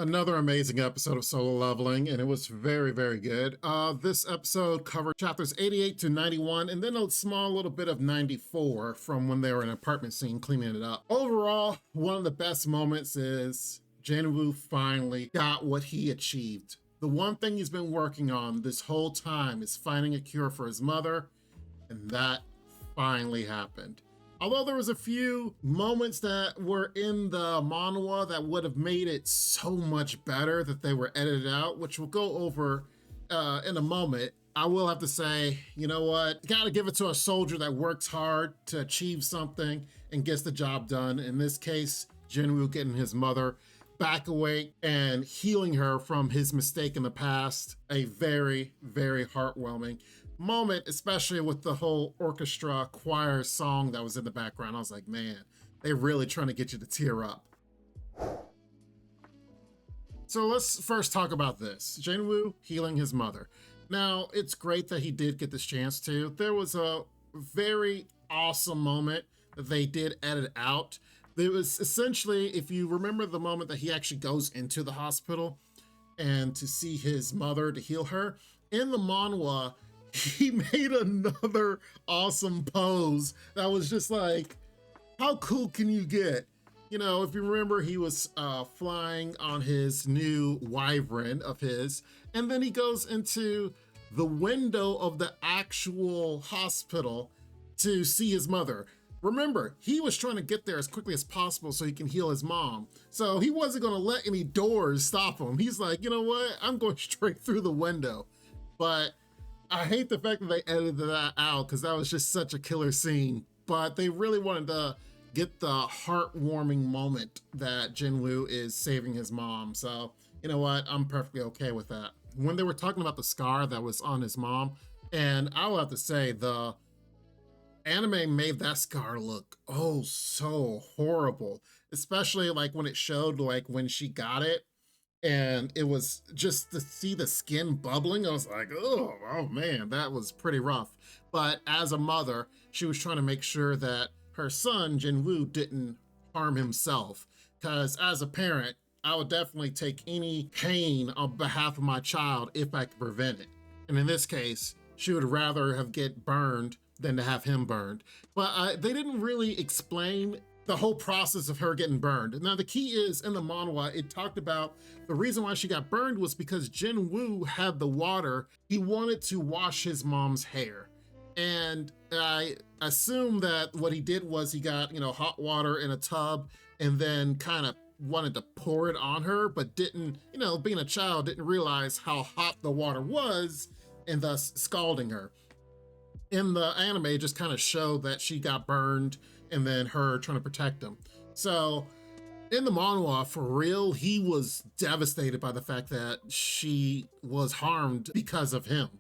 Another amazing episode of Solo Leveling, and it was very, very good. This episode covered chapters 88 to 91, and then a small little bit of 94 from when they were in an apartment scene cleaning it up. Overall, one of the best moments is Jinwoo finally got what he achieved. The one thing he's been working on this whole time is finding a cure for his mother, and that finally happened. Although there was a few moments that were in the manhwa that would have made it so much better that they were edited out, which we'll go over in a moment. I will have to say, you know what? Gotta give it to a soldier that works hard to achieve something and gets the job done. In this case, Jinwoo getting his mother back awake and healing her from his mistake in the past. A very, very heartwarming moment, especially with the whole orchestra choir song that was in the background. I was like, man, they're really trying to get you to tear up. So let's first talk about this. Jinwoo healing his mother. Now, it's great that he did get this chance to. There was a very awesome moment that they did edit out. It was essentially, if you remember the moment that he actually goes into the hospital and to see his mother to heal her, in the manhwa, he made another awesome pose that was just like, how cool can you get? You know, if you remember, he was flying on his new wyvern of his, and then he goes into the window of the actual hospital to see his mother. Remember, he was trying to get there as quickly as possible so he can heal his mom. So he wasn't going to let any doors stop him. He's like, you know what? I'm going straight through the window. But I hate the fact that they edited that out because that was just such a killer scene. But they really wanted to get the heartwarming moment that Jinwoo is saving his mom. So, you know what? I'm perfectly okay with that. When they were talking about the scar that was on his mom, and I will have to say, the anime made that scar look oh so horrible, especially like when it showed like when she got it and it was just to see the skin bubbling. I was like, oh man, that was pretty rough. But as a mother, she was trying to make sure that her son Jinwoo didn't harm himself, because as a parent, I would definitely take any pain on behalf of my child if I could prevent it. And in this case, she would rather have get burned than to have him burned. But they didn't really explain the whole process of her getting burned. Now, the key is in the manhwa, it talked about the reason why she got burned was because Jinwoo had the water. He wanted to wash his mom's hair. And I assume that what he did was he got, you know, hot water in a tub and then kind of wanted to pour it on her, but didn't, you know, being a child, didn't realize how hot the water was and thus scalding her. In the anime, it just kind of showed that she got burned and then her trying to protect him. So in the manhwa, for real, he was devastated by the fact that she was harmed because of him.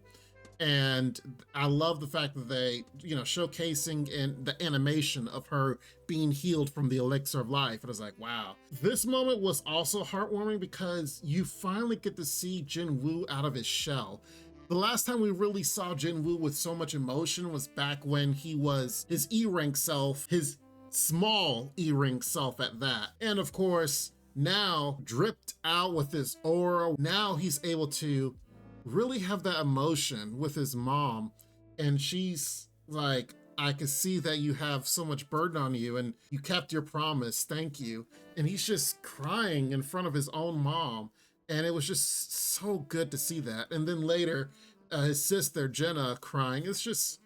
And I love the fact that they, you know, showcasing in the animation of her being healed from the elixir of life. And I was like, wow. This moment was also heartwarming because you finally get to see Jinwoo out of his shell. The last time we really saw Jinwoo with so much emotion was back when he was his E-rank self, his small E-rank self at that. And of course, now dripped out with his aura, now he's able to really have that emotion with his mom. And she's like, I can see that you have so much burden on you and you kept your promise, thank you. And he's just crying in front of his own mom. And it was just so good to see that. And then later, his sister Jenna crying. It's just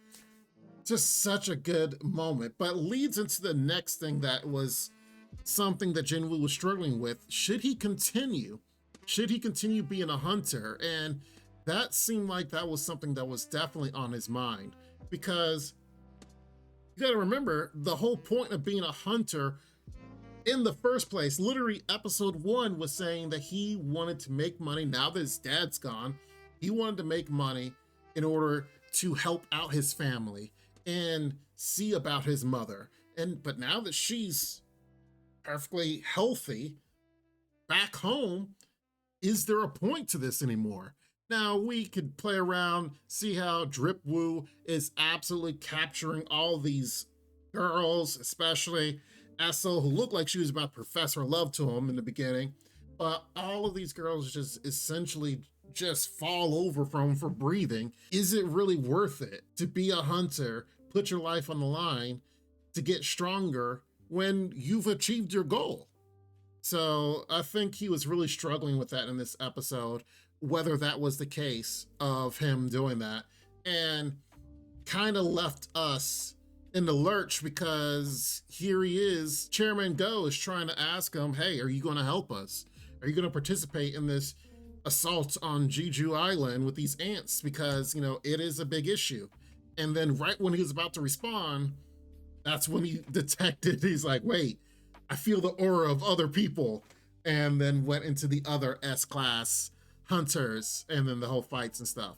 such a good moment. But leads into the next thing that was something that Jinwoo was struggling with. Should he continue? Should he continue being a hunter? And that seemed like that was something that was definitely on his mind. Because you gotta remember, the whole point of being a hunter in the first place, literally episode 1 was saying that he wanted to make money. Now that his dad's gone, he wanted to make money in order to help out his family and see about his mother. But now that she's perfectly healthy back home, is there a point to this anymore? Now, we could play around, see how Dripwoo is absolutely capturing all these girls, especially Esso, who looked like she was about to profess her love to him in the beginning. but all of these girls just essentially just fall over from for breathing. Is it really worth it to be a hunter, put your life on the line to get stronger when you've achieved your goal? So I think he was really struggling with that in this episode, whether that was the case of him doing that, and kind of left us in the lurch because here he is. Chairman Go is trying to ask him, hey, are you going to help us? Are you going to participate in this assault on Jeju Island with these ants? Because, it is a big issue. And then right when he was about to respond, that's when he detected, he's like, wait, I feel the aura of other people. And then went into the other S-class hunters and then the whole fights and stuff.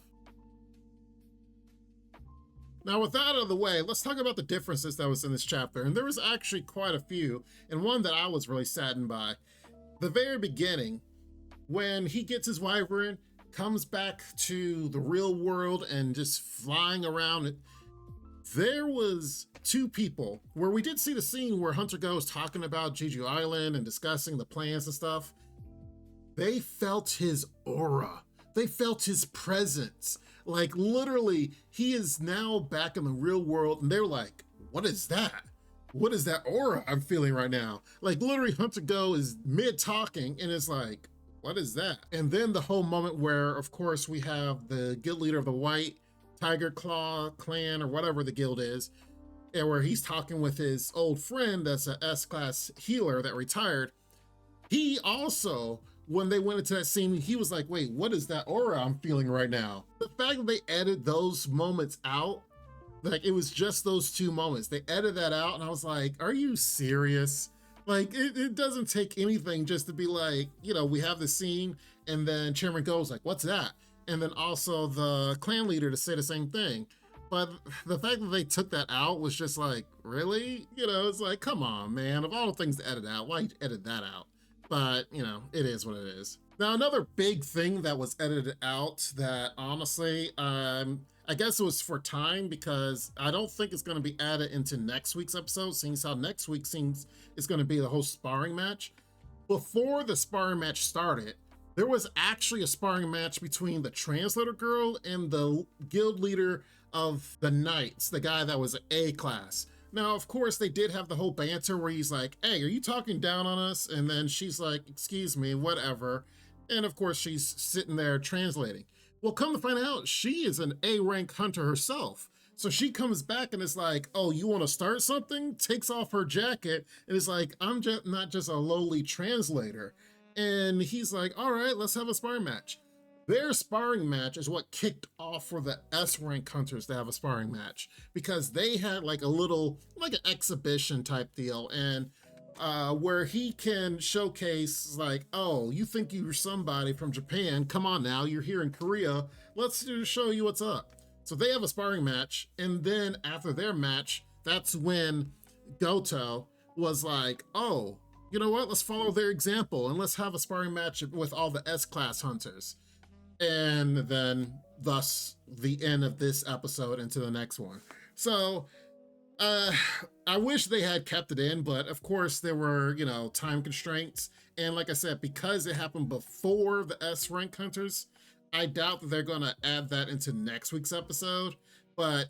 Now, with that out of the way, let's talk about the differences that was in this chapter. And there was actually quite a few, and one that I was really saddened by. The very beginning, when he gets his wyvern, comes back to the real world and just flying around it, there was two people where we did see the scene where Hunter goes talking about Jeju Island and discussing the plans and stuff. They felt his aura. They felt his presence. Like literally, he is now back in the real world and they're like, what is that? What is that aura I'm feeling right now? Like literally Hunter Go is mid talking and it's like, what is that? And then the whole moment where, of course, we have the guild leader of the White Tiger Claw clan or whatever the guild is, and where he's talking with his old friend that's an S-class healer that retired. He also, when they went into that scene, he was like, wait, what is that aura I'm feeling right now? The fact that they edited those moments out, like it was just those two moments. They edited that out and I was like, are you serious? Like it doesn't take anything just to be like, we have the scene and then Chairman goes like, what's that? And then also the clan leader to say the same thing. But the fact that they took that out was just like, really? It's like, come on, man. Of all the things to edit out, why edit that out? But, it is what it is. Now, another big thing that was edited out that honestly, I guess it was for time because I don't think it's going to be added into next week's episode, seeing how next week seems it's going to be the whole sparring match. Before the sparring match started, there was actually a sparring match between the translator girl and the guild leader of the Knights, the guy that was an A class. Now, of course, they did have the whole banter where he's like, hey, are you talking down on us? And then she's like, excuse me, whatever. And of course, she's sitting there translating. Well, come to find out, she is an A-rank hunter herself. So she comes back and is like, oh, you want to start something? Takes off her jacket and is like, I'm just not just a lowly translator. And he's like, all right, let's have a sparring match. Their sparring match is what kicked off for the S-rank hunters to have a sparring match because they had like a little, like an exhibition type deal, and where he can showcase like, oh, you think you're somebody from Japan, come on now, you're here in Korea, let's show you what's up. So they have a sparring match, and then after their match, that's when Goto was like, oh, you know what, let's follow their example and let's have a sparring match with all the S-class hunters. And then thus the end of this episode into the next one. So I wish they had kept it in, but of course there were, time constraints. And like I said, because it happened before the S rank hunters, I doubt that they're going to add that into next week's episode. But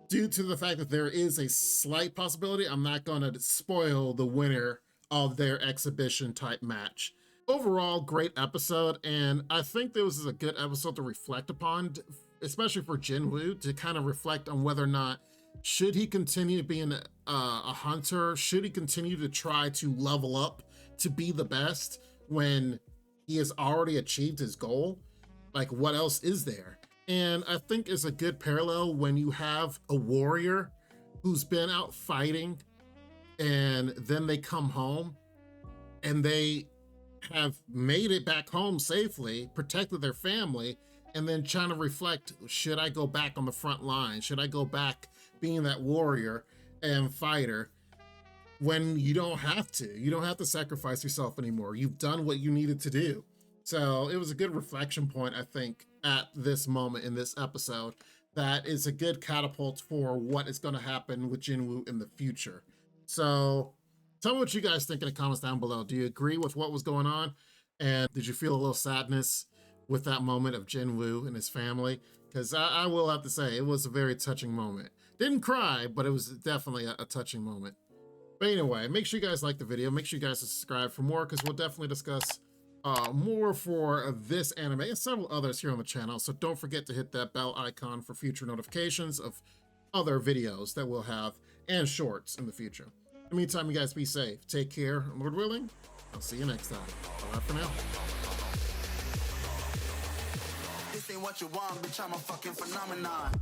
due to the fact that there is a slight possibility, I'm not going to spoil the winner of their exhibition type match. Overall, great episode, and I think this is a good episode to reflect upon, especially for Jinwoo, to kind of reflect on whether or not should he continue being a hunter, should he continue to try to level up to be the best when he has already achieved his goal? Like, what else is there? And I think it's a good parallel when you have a warrior who's been out fighting and then they come home and they have made it back home safely, protected their family, and then trying to reflect, should I go back on the front line? Should I go back being that warrior and fighter when you don't have to? You don't have to sacrifice yourself anymore. You've done what you needed to do. So it was a good reflection point, I think, at this moment in this episode. That is a good catapult for what is going to happen with Jinwoo in the future. So tell me what you guys think in the comments down below. Do you agree with what was going on? And did you feel a little sadness with that moment of Jinwoo and his family? Because I will have to say, it was a very touching moment. Didn't cry, but it was definitely a touching moment. But anyway, make sure you guys like the video. Make sure you guys subscribe for more, because we'll definitely discuss more for this anime and several others here on the channel. So don't forget to hit that bell icon for future notifications of other videos that we'll have and shorts in the future. In the meantime, you guys be safe. Take care. Lord willing, I'll see you next time. Bye for now. This ain't what you want, bitch, I'm a fucking phenomenon.